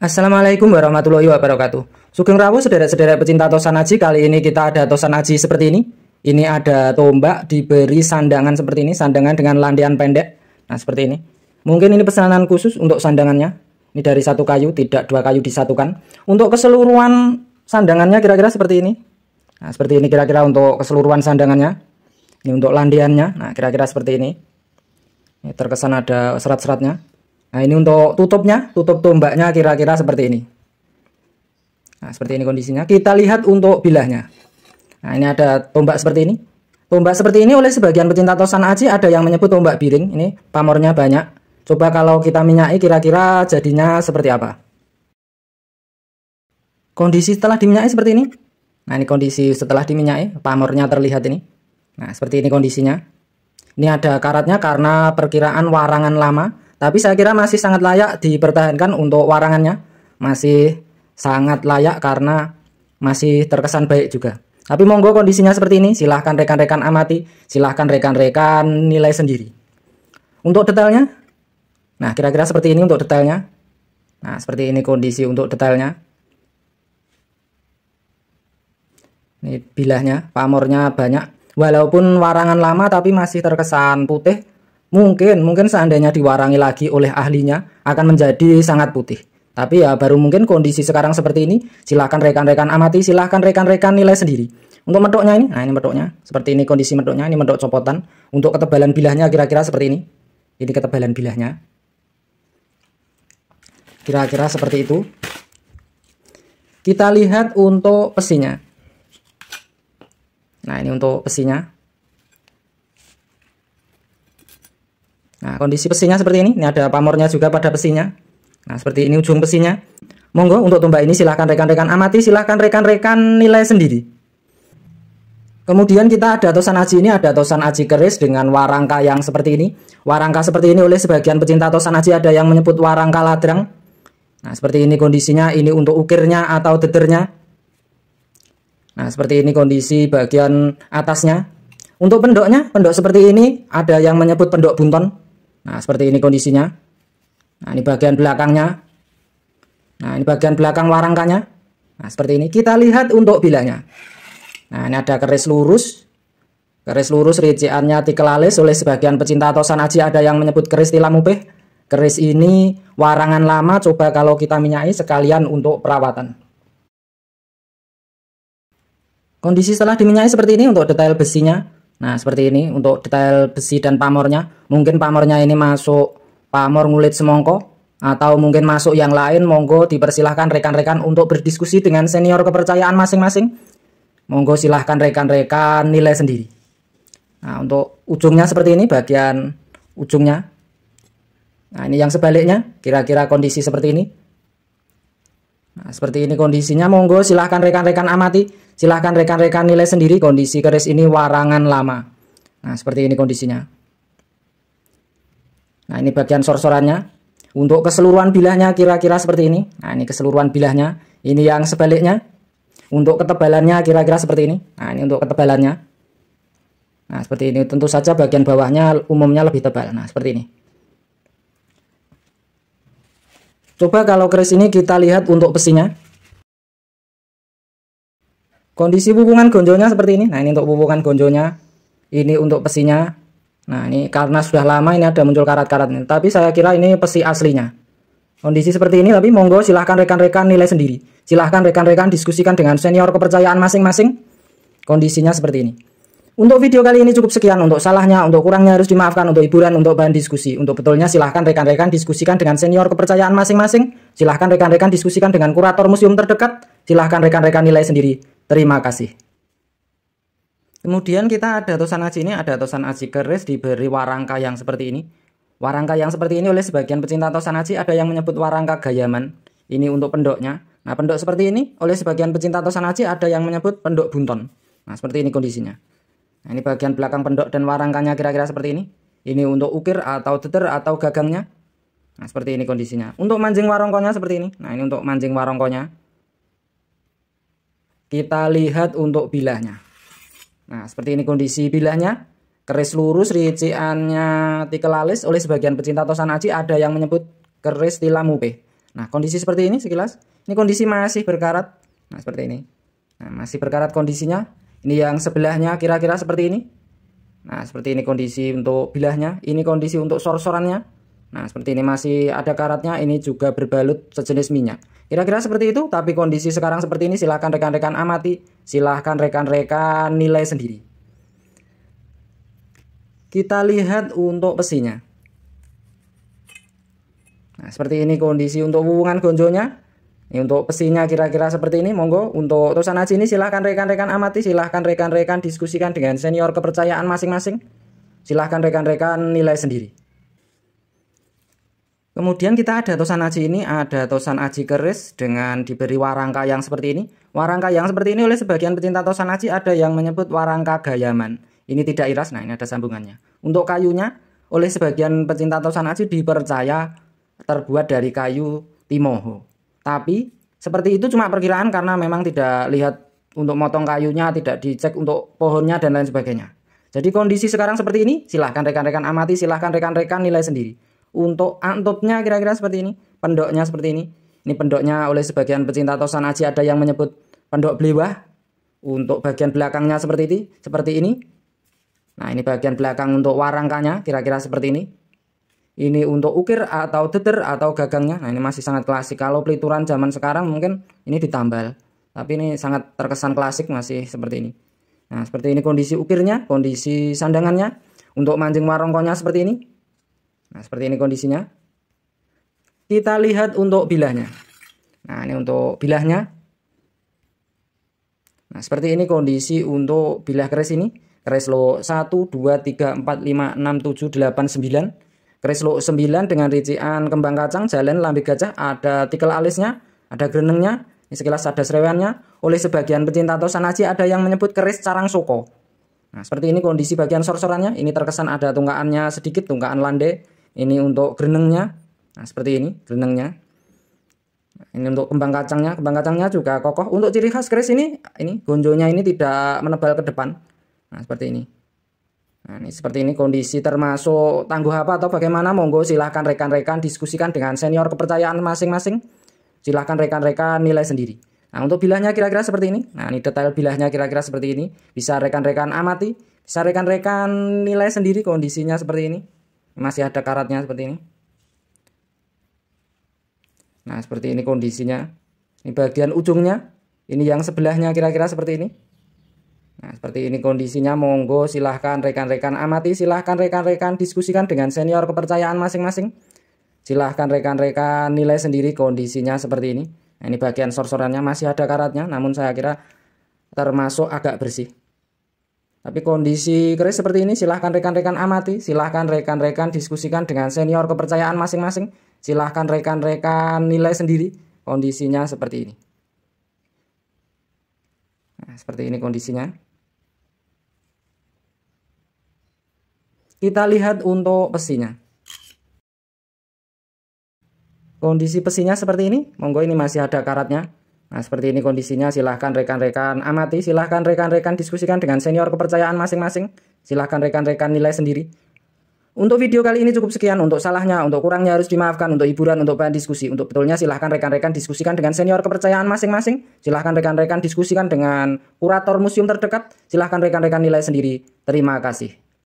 Assalamualaikum warahmatullahi wabarakatuh. Sugeng rawuh sederek-sederek pecinta tosan aji. Kali ini kita ada tosan aji seperti ini. Ini ada tombak diberi sandangan seperti ini, sandangan dengan landian pendek. Nah, seperti ini. Mungkin ini pesanan khusus untuk sandangannya. Ini dari satu kayu, tidak dua kayu disatukan. Untuk keseluruhan sandangannya kira-kira seperti ini. Nah, seperti ini kira-kira untuk keseluruhan sandangannya. Ini untuk landiannya. Nah, kira-kira seperti ini. Ini terkesan ada serat-seratnya. Nah, ini untuk tutupnya, tutup tombaknya kira-kira seperti ini. Nah, seperti ini kondisinya. Kita lihat untuk bilahnya. Nah, ini ada tombak seperti ini. Tombak seperti ini oleh sebagian pecinta tosan aji ada yang menyebut tombak biring. Ini pamornya banyak. Coba kalau kita minyaki kira-kira jadinya seperti apa. Kondisi setelah diminyaki seperti ini. Nah, ini kondisi setelah diminyaki, pamornya terlihat ini. Nah, seperti ini kondisinya. Ini ada karatnya karena perkiraan warangan lama. Tapi saya kira masih sangat layak dipertahankan untuk warangannya. Masih sangat layak karena masih terkesan baik juga. Tapi monggo kondisinya seperti ini. Silahkan rekan-rekan amati. Silahkan rekan-rekan nilai sendiri. Untuk detailnya. Nah, kira-kira seperti ini untuk detailnya. Nah, seperti ini kondisi untuk detailnya. Ini bilahnya, pamornya banyak. Walaupun warangan lama tapi masih terkesan putih. Mungkin seandainya diwarangi lagi oleh ahlinya akan menjadi sangat putih. Tapi ya baru mungkin kondisi sekarang seperti ini. Silahkan rekan-rekan amati, silahkan rekan-rekan nilai sendiri. Untuk medoknya ini, nah ini medoknya. Seperti ini kondisi medoknya, ini medok copotan. Untuk ketebalan bilahnya kira-kira seperti ini. Ini ketebalan bilahnya. Kira-kira seperti itu. Kita lihat untuk besinya. Nah, ini untuk besinya. Nah, kondisi besinya seperti ini. Ini ada pamornya juga pada besinya. Nah, seperti ini ujung besinya. Monggo untuk tombak ini silahkan rekan-rekan amati, silahkan rekan-rekan nilai sendiri. Kemudian kita ada tosan aji ini, ada tosan aji keris dengan warangka yang seperti ini. Warangka seperti ini oleh sebagian pecinta tosan aji ada yang menyebut warangka ladrang. Nah, seperti ini kondisinya. Ini untuk ukirnya atau dedernya. Nah, seperti ini kondisi bagian atasnya. Untuk pendoknya, pendok seperti ini ada yang menyebut pendok bunton. Nah, seperti ini kondisinya. Nah, ini bagian belakangnya. Nah, ini bagian belakang warangkanya. Nah, seperti ini. Kita lihat untuk bilahnya. Nah, ini ada keris lurus. Keris lurus riciannya tikel alis. Oleh sebagian pecinta tosan aji ada yang menyebut keris tilam upih. Keris ini warangan lama. Coba kalau kita minyaki sekalian untuk perawatan. Kondisi setelah diminyaki seperti ini untuk detail besinya. Nah, seperti ini untuk detail besi dan pamornya. Mungkin pamornya ini masuk pamor ngulit semongko. Atau mungkin masuk yang lain. Monggo dipersilahkan rekan-rekan untuk berdiskusi dengan senior kepercayaan masing-masing. Monggo silahkan rekan-rekan nilai sendiri. Nah, untuk ujungnya seperti ini, bagian ujungnya. Nah, ini yang sebaliknya. Kira-kira kondisi seperti ini. Nah, seperti ini kondisinya. Monggo silahkan rekan-rekan amati. Silahkan rekan-rekan nilai sendiri kondisi keris ini warangan lama. Nah, seperti ini kondisinya. Nah, ini bagian sor-sorannya. Untuk keseluruhan bilahnya kira-kira seperti ini. Nah, ini keseluruhan bilahnya. Ini yang sebaliknya. Untuk ketebalannya kira-kira seperti ini. Nah, ini untuk ketebalannya. Nah, seperti ini. Tentu saja bagian bawahnya umumnya lebih tebal. Nah, seperti ini. Coba kalau keris ini kita lihat untuk besinya. Kondisi pupungan gonjonya seperti ini. Nah, ini untuk pupungan gonjonya. Ini untuk besinya. Nah, ini karena sudah lama ini ada muncul karat-karatnya. Tapi saya kira ini besi aslinya. Kondisi seperti ini, tapi monggo silahkan rekan-rekan nilai sendiri. Silahkan rekan-rekan diskusikan dengan senior kepercayaan masing-masing. Kondisinya seperti ini. Untuk video kali ini cukup sekian. Untuk salahnya, untuk kurangnya harus dimaafkan. Untuk hiburan, untuk bahan diskusi. Untuk betulnya silahkan rekan-rekan diskusikan dengan senior kepercayaan masing-masing. Silahkan rekan-rekan diskusikan dengan kurator museum terdekat. Silahkan rekan-rekan nilai sendiri. Terima kasih. Kemudian kita ada tosan aji ini, ada tosan aji keris diberi warangka yang seperti ini. Warangka yang seperti ini oleh sebagian pecinta tosan aji ada yang menyebut warangka gayaman. Ini untuk pendoknya. Nah, pendok seperti ini oleh sebagian pecinta tosan aji ada yang menyebut pendok bunton. Nah, seperti ini kondisinya. Nah, ini bagian belakang pendok dan warangkanya kira-kira seperti ini. Ini untuk ukir atau deder atau gagangnya. Nah, seperti ini kondisinya. Untuk mancing warongkonya seperti ini. Nah, ini untuk mancing warongkonya. Kita lihat untuk bilahnya. Nah, seperti ini kondisi bilahnya. Keris lurus, riciannya tikel alis. Oleh sebagian pecinta tosan aji ada yang menyebut keris tilam upih. Nah, kondisi seperti ini sekilas. Ini kondisi masih berkarat. Nah, seperti ini. Nah, masih berkarat kondisinya. Ini yang sebelahnya kira-kira seperti ini. Nah, seperti ini kondisi untuk bilahnya. Ini kondisi untuk sor-sorannya. Nah, seperti ini masih ada karatnya. Ini juga berbalut sejenis minyak. Kira-kira seperti itu. Tapi kondisi sekarang seperti ini. Silahkan rekan-rekan amati. Silahkan rekan-rekan nilai sendiri. Kita lihat untuk besinya. Nah, seperti ini kondisi untuk wuwungan gonjonya. Ini untuk besinya kira-kira seperti ini. Monggo untuk Tosan Aji ini silahkan rekan-rekan amati, silahkan rekan-rekan diskusikan dengan senior kepercayaan masing-masing. Silahkan rekan-rekan nilai sendiri. Kemudian kita ada Tosan Aji ini, ada Tosan Aji keris dengan diberi warangka yang seperti ini. Warangka yang seperti ini oleh sebagian pecinta Tosan Aji ada yang menyebut warangka gayaman. Ini tidak iras, nah ini ada sambungannya. Untuk kayunya oleh sebagian pecinta Tosan Aji dipercaya terbuat dari kayu timoho. Tapi seperti itu cuma perkiraan karena memang tidak lihat untuk motong kayunya, tidak dicek untuk pohonnya dan lain sebagainya. Jadi kondisi sekarang seperti ini, silahkan rekan-rekan amati, silahkan rekan-rekan nilai sendiri. Untuk antupnya kira-kira seperti ini, pendoknya seperti ini. Ini pendoknya oleh sebagian pecinta Tosan Aji ada yang menyebut pendok blewah. Untuk bagian belakangnya seperti ini. Nah, ini bagian belakang untuk warangkanya kira-kira seperti ini. Ini untuk ukir atau deter atau gagangnya. Nah, ini masih sangat klasik. Kalau pelituran zaman sekarang mungkin ini ditambal. Tapi ini sangat terkesan klasik, masih seperti ini. Nah, seperti ini kondisi ukirnya, kondisi sandangannya. Untuk mancing warongkonya seperti ini. Nah, seperti ini kondisinya. Kita lihat untuk bilahnya. Nah, ini untuk bilahnya. Nah, seperti ini kondisi untuk bilah keris ini. Keris lo 1, 2, 3, 4, 5, 6, 7, 8, 9. Keris lo 9 dengan rincian kembang kacang, jalen, lambe gajah, ada tikel alisnya, ada grenengnya, ini sekilas ada serewannya. Oleh sebagian pecinta Tosan Aji ada yang menyebut keris carang soko. Nah, seperti ini kondisi bagian sor-sorannya. Ini terkesan ada tunggaannya sedikit, tunggaan lande. Ini untuk grenengnya. Nah, seperti ini grenengnya. Nah, ini untuk kembang kacangnya juga kokoh. Untuk ciri khas keris ini gonjonya ini tidak menebal ke depan. Nah, seperti ini. Nah, ini seperti ini kondisi termasuk tangguh apa atau bagaimana, monggo silahkan rekan-rekan diskusikan dengan senior kepercayaan masing-masing. Silahkan rekan-rekan nilai sendiri. Nah, untuk bilahnya kira-kira seperti ini. Nah, ini detail bilahnya kira-kira seperti ini. Bisa rekan-rekan amati, bisa rekan-rekan nilai sendiri kondisinya seperti ini. Masih ada karatnya seperti ini. Nah, seperti ini kondisinya. Ini bagian ujungnya. Ini yang sebelahnya kira-kira seperti ini. Nah, seperti ini kondisinya. Monggo silahkan rekan-rekan amati, silahkan rekan-rekan diskusikan dengan senior kepercayaan masing-masing. Silahkan rekan-rekan nilai sendiri kondisinya seperti ini. Nah, ini bagian sor-sorannya masih ada karatnya, namun saya kira termasuk agak bersih. Tapi kondisi keris seperti ini, silahkan rekan-rekan amati, silahkan rekan-rekan diskusikan dengan senior kepercayaan masing-masing. Silahkan rekan-rekan nilai sendiri kondisinya seperti ini. Nah, seperti ini kondisinya. Kita lihat untuk besinya. Kondisi besinya seperti ini. Monggo ini masih ada karatnya. Nah, seperti ini kondisinya. Silahkan rekan-rekan amati. Silahkan rekan-rekan diskusikan dengan senior kepercayaan masing-masing. Silahkan rekan-rekan nilai sendiri. Untuk video kali ini cukup sekian. Untuk salahnya, untuk kurangnya harus dimaafkan. Untuk hiburan, untuk bahan diskusi. Untuk betulnya silahkan rekan-rekan diskusikan dengan senior kepercayaan masing-masing. Silahkan rekan-rekan diskusikan dengan kurator museum terdekat. Silahkan rekan-rekan nilai sendiri. Terima kasih.